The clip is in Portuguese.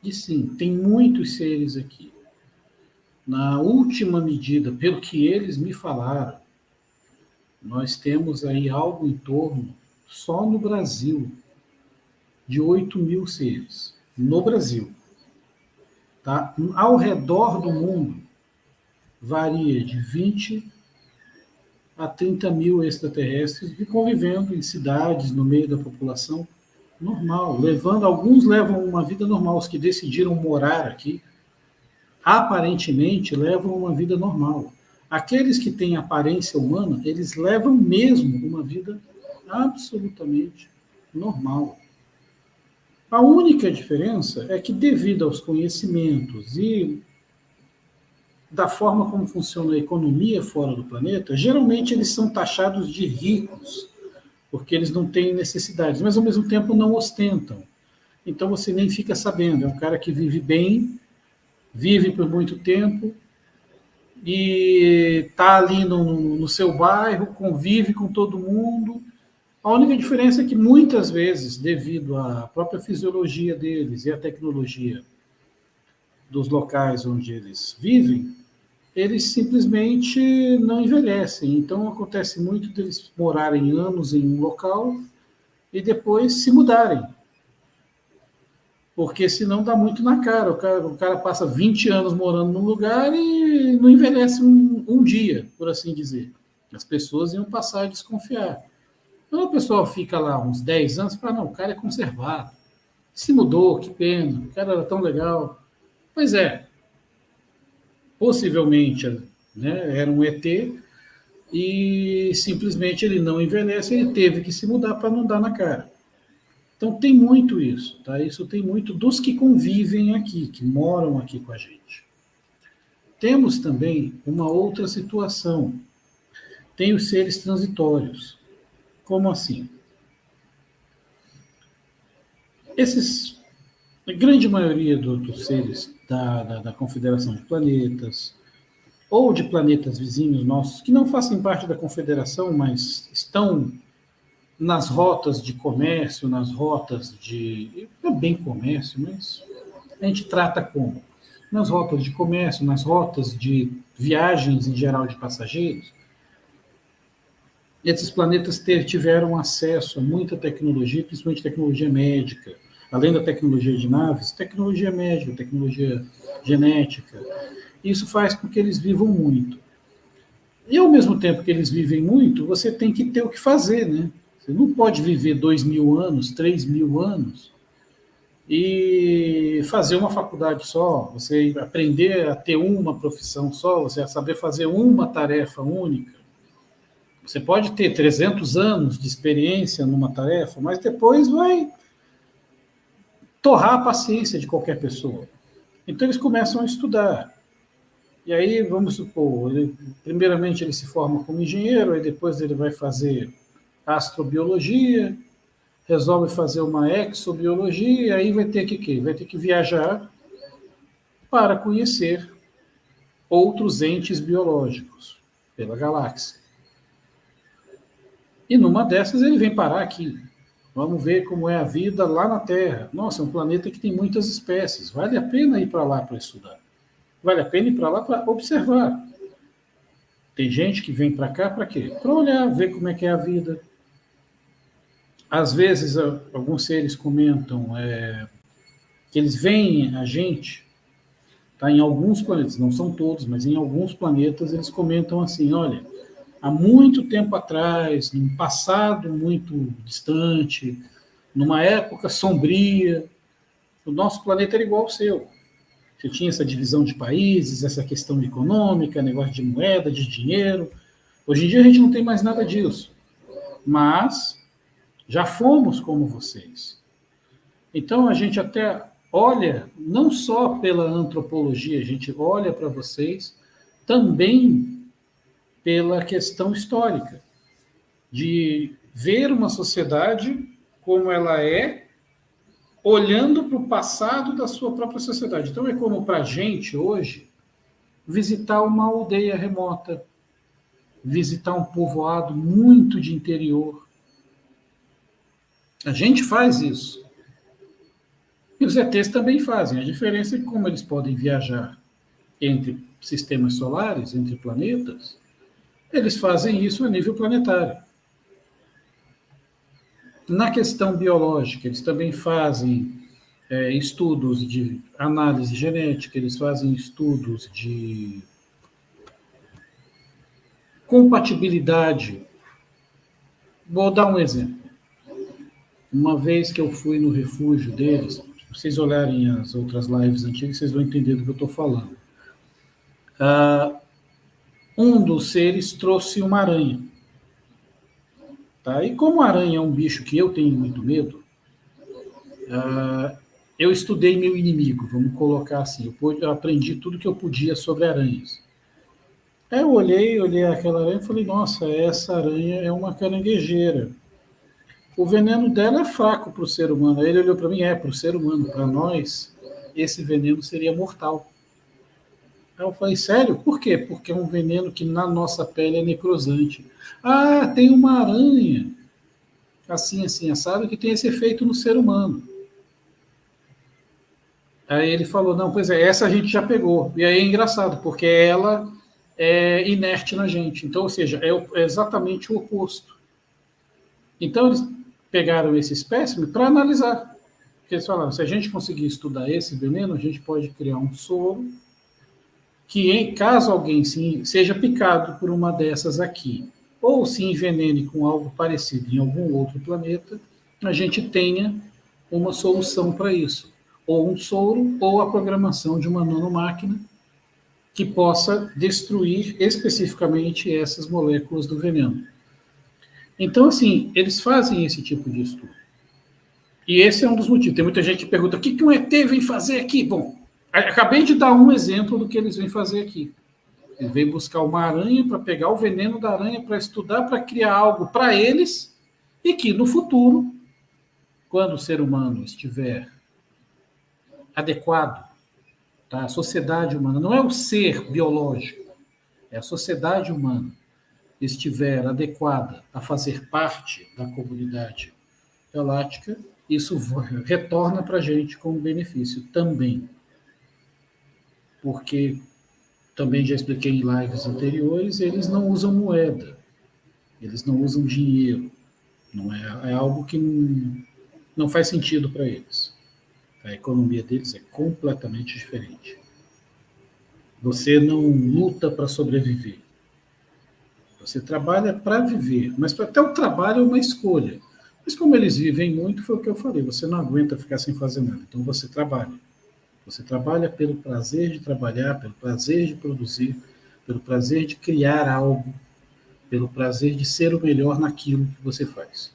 E sim, tem muitos seres aqui. Na última medida, pelo que eles me falaram, nós temos aí algo em torno, só no Brasil, de 8.000 seres. No Brasil. Tá? Ao redor do mundo, varia de 20 a 30 mil extraterrestres e convivendo em cidades, no meio da população normal. Alguns levam uma vida normal, os que decidiram morar aqui, aparentemente levam uma vida normal. Aqueles que têm aparência humana, eles levam mesmo uma vida absolutamente normal. A única diferença é que, devido aos conhecimentos e da forma como funciona a economia fora do planeta, geralmente eles são taxados de ricos, porque eles não têm necessidades, mas ao mesmo tempo não ostentam. Então você nem fica sabendo. É um cara que vive bem, vive por muito tempo e está ali no seu bairro, convive com todo mundo. A única diferença é que muitas vezes, devido à própria fisiologia deles e à tecnologia dos locais onde eles vivem, eles simplesmente não envelhecem. Então acontece muito deles morarem anos em um local e depois se mudarem. Porque senão dá muito na cara. O cara passa 20 anos morando num lugar e não envelhece um dia, por assim dizer. As pessoas iam passar a desconfiar. Quando a pessoa fica lá uns 10 anos, fala, não, o cara é conservado. Se mudou, que pena, o cara era tão legal. Pois é, possivelmente, né, era um ET e simplesmente ele não envelhece, ele teve que se mudar para não dar na cara. Então tem muito isso, tá? Isso tem muito dos que convivem aqui, que moram aqui com a gente. Temos também uma outra situação. Tem os seres transitórios. Como assim? A grande maioria dos seres da Confederação de Planetas, ou de planetas vizinhos nossos, que não fazem parte da Confederação, mas estão nas rotas de comércio, nas rotas de... não é bem comércio, mas a gente trata como? Nas rotas de comércio, nas rotas de viagens em geral de passageiros, esses planetas tiveram acesso a muita tecnologia, principalmente tecnologia médica, além da tecnologia de naves, tecnologia médica, tecnologia genética. Isso faz com que eles vivam muito. E ao mesmo tempo que eles vivem muito, você tem que ter o que fazer, né? Você não pode viver 2.000 anos, 3.000 anos e fazer uma faculdade só, você aprender a ter uma profissão só, você saber fazer uma tarefa única. Você pode ter 300 anos de experiência numa tarefa, mas depois vai torrar a paciência de qualquer pessoa. Então eles começam a estudar. E aí, vamos supor, primeiramente ele se forma como engenheiro, aí depois ele vai fazer astrobiologia, resolve fazer uma exobiologia, e aí vai ter que quê? Vai ter que viajar para conhecer outros entes biológicos pela galáxia. E numa dessas ele vem parar aqui. Vamos ver como é a vida lá na Terra. Nossa, é um planeta que tem muitas espécies. Vale a pena ir para lá para estudar. Vale a pena ir para lá para observar. Tem gente que vem para cá para quê? Para olhar, ver como é que é a vida. Às vezes, alguns seres comentam que eles veem a gente, tá, em alguns planetas, não são todos, mas em alguns planetas eles comentam assim, olha, há muito tempo atrás, num passado muito distante, numa época sombria, o nosso planeta era igual ao seu. Você tinha essa divisão de países, essa questão econômica, negócio de moeda, de dinheiro. Hoje em dia a gente não tem mais nada disso. Mas já fomos como vocês. Então a gente até olha, não só pela antropologia, a gente olha para vocês também pela questão histórica, de ver uma sociedade como ela é, olhando para o passado da sua própria sociedade. Então é como para a gente hoje visitar uma aldeia remota, visitar um povoado muito de interior. A gente faz isso. E os ETs também fazem. A diferença é que, como eles podem viajar entre sistemas solares, entre planetas, eles fazem isso a nível planetário. Na questão biológica, eles também fazem estudos de análise genética, eles fazem estudos de compatibilidade. Vou dar um exemplo. Uma vez que eu fui no refúgio deles, se vocês olharem as outras lives antigas, vocês vão entender do que eu estou falando. Um dos seres trouxe uma aranha. Tá? E como a aranha é um bicho que eu tenho muito medo, eu estudei meu inimigo, vamos colocar assim. Eu aprendi tudo que eu podia sobre aranhas. Aí eu olhei aquela aranha e falei, nossa, essa aranha é uma caranguejeira. O veneno dela é fraco para o ser humano. Aí ele olhou para mim, para o ser humano, para nós, esse veneno seria mortal. Aí eu falei, sério? Por quê? Porque é um veneno que na nossa pele é necrosante. Ah, tem uma aranha, assim, assado, que tem esse efeito no ser humano. Aí ele falou, não, pois é, essa a gente já pegou. E aí é engraçado, porque ela é inerte na gente. Então, ou seja, é exatamente o oposto. Então, eles pegaram esse espécime para analisar. Porque eles falaram, se a gente conseguir estudar esse veneno, a gente pode criar um soro que, em caso alguém seja picado por uma dessas aqui, ou se envenene com algo parecido em algum outro planeta, a gente tenha uma solução para isso. Ou um soro, ou a programação de uma nanomáquina que possa destruir especificamente essas moléculas do veneno. Então, assim, eles fazem esse tipo de estudo. E esse é um dos motivos. Tem muita gente que pergunta, o que um ET vem fazer aqui? Bom, acabei de dar um exemplo do que eles vêm fazer aqui. Ele veio buscar uma aranha para pegar o veneno da aranha, para estudar, para criar algo para eles, e que no futuro, quando o ser humano estiver adequado, tá? A sociedade humana, não é o ser biológico, é a sociedade humana, estiver adequada a fazer parte da comunidade galáctica, isso retorna para a gente como benefício também. Porque, também já expliquei em lives anteriores, eles não usam moeda, eles não usam dinheiro, não é algo que não faz sentido para eles. A economia deles é completamente diferente. Você não luta para sobreviver. Você trabalha para viver, mas até o trabalho é uma escolha. Mas como eles vivem muito, foi o que eu falei, você não aguenta ficar sem fazer nada, então você trabalha. Você trabalha pelo prazer de trabalhar, pelo prazer de produzir, pelo prazer de criar algo, pelo prazer de ser o melhor naquilo que você faz.